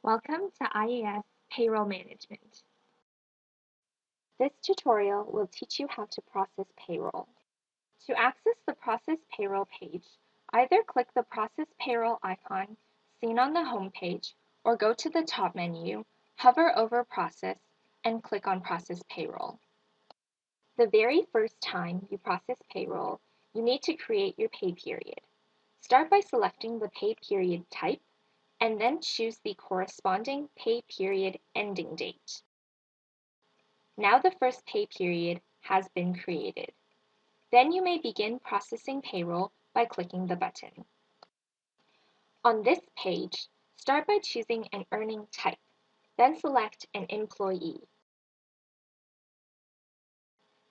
Welcome to IAS Payroll Management. This tutorial will teach you how to process payroll. To access the Process Payroll page, either click the Process Payroll icon seen on the home page or go to the top menu, hover over Process, and click on Process Payroll. The very first time you process payroll, you need to create your pay period. Start by selecting the pay period type and then choose the corresponding pay period ending date. Now the first pay period has been created. Then you may begin processing payroll by clicking the button. On this page, start by choosing an earning type, then select an employee.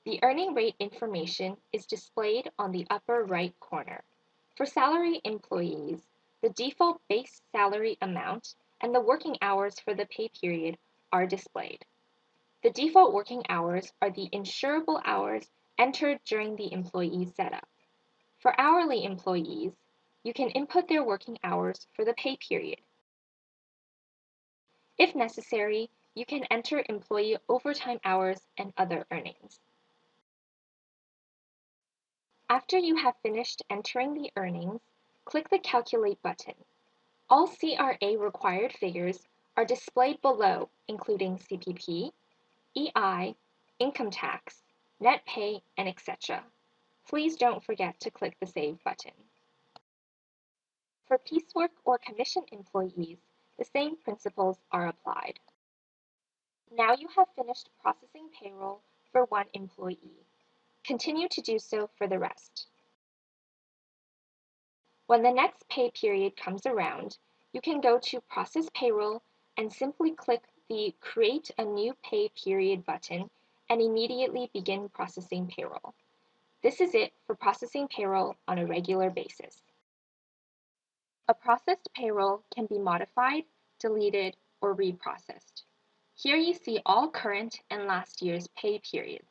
The earning rate information is displayed on the upper right corner. For salary employees, the default base salary amount and the working hours for the pay period are displayed. The default working hours are the insurable hours entered during the employee setup. For hourly employees, you can input their working hours for the pay period. If necessary, you can enter employee overtime hours and other earnings. After you have finished entering the earnings, click the Calculate button. All CRA required figures are displayed below, including CPP, EI, income tax, net pay, and etc. Please don't forget to click the Save button. For piecework or commission employees, the same principles are applied. Now you have finished processing payroll for one employee. Continue to do so for the rest. When the next pay period comes around, you can go to Process Payroll and simply click the Create a New Pay Period button and immediately begin processing payroll. This is it for processing payroll on a regular basis. A processed payroll can be modified, deleted, or reprocessed. Here you see all current and last year's pay periods.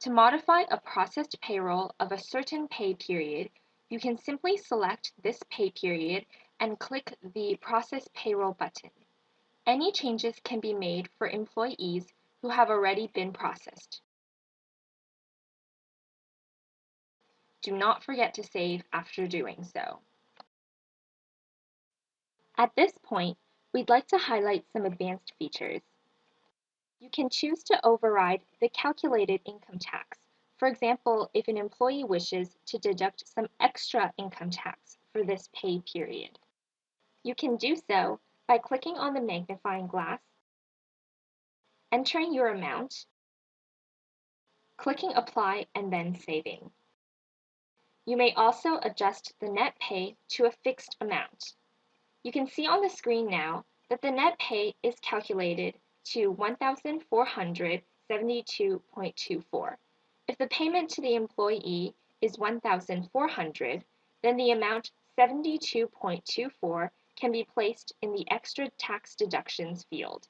To modify a processed payroll of a certain pay period, you can simply select this pay period and click the Process Payroll button. Any changes can be made for employees who have already been processed. Do not forget to save after doing so. At this point, we'd like to highlight some advanced features. You can choose to override the calculated income tax. For example, if an employee wishes to deduct some extra income tax for this pay period. You can do so by clicking on the magnifying glass, entering your amount, clicking Apply, and then saving. You may also adjust the net pay to a fixed amount. You can see on the screen now that the net pay is calculated to $1,472.24. If the payment to the employee is $1,400, then the amount 72.24 can be placed in the extra tax deductions field.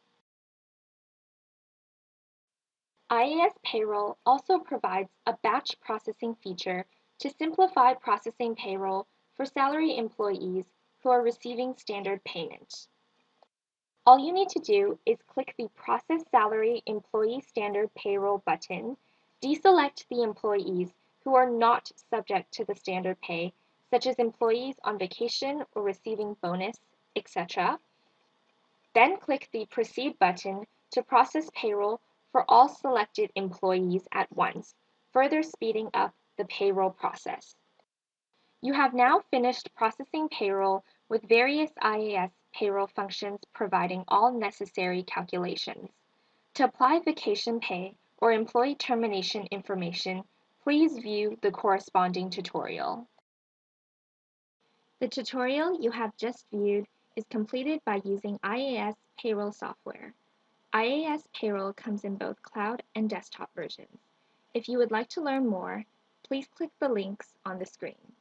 IAS Payroll also provides a batch processing feature to simplify processing payroll for salary employees who are receiving standard payment. All you need to do is click the Process Salary Employee Standard Payroll button, deselect the employees who are not subject to the standard pay, such as employees on vacation or receiving bonus, etc. Then click the Proceed button to process payroll for all selected employees at once, further speeding up the payroll process. You have now finished processing payroll with various IAS payroll functions providing all necessary calculations. To apply vacation pay or employee termination information, please view the corresponding tutorial. The tutorial you have just viewed is completed by using IAS Payroll software. IAS Payroll comes in both cloud and desktop versions. If you would like to learn more, please click the links on the screen.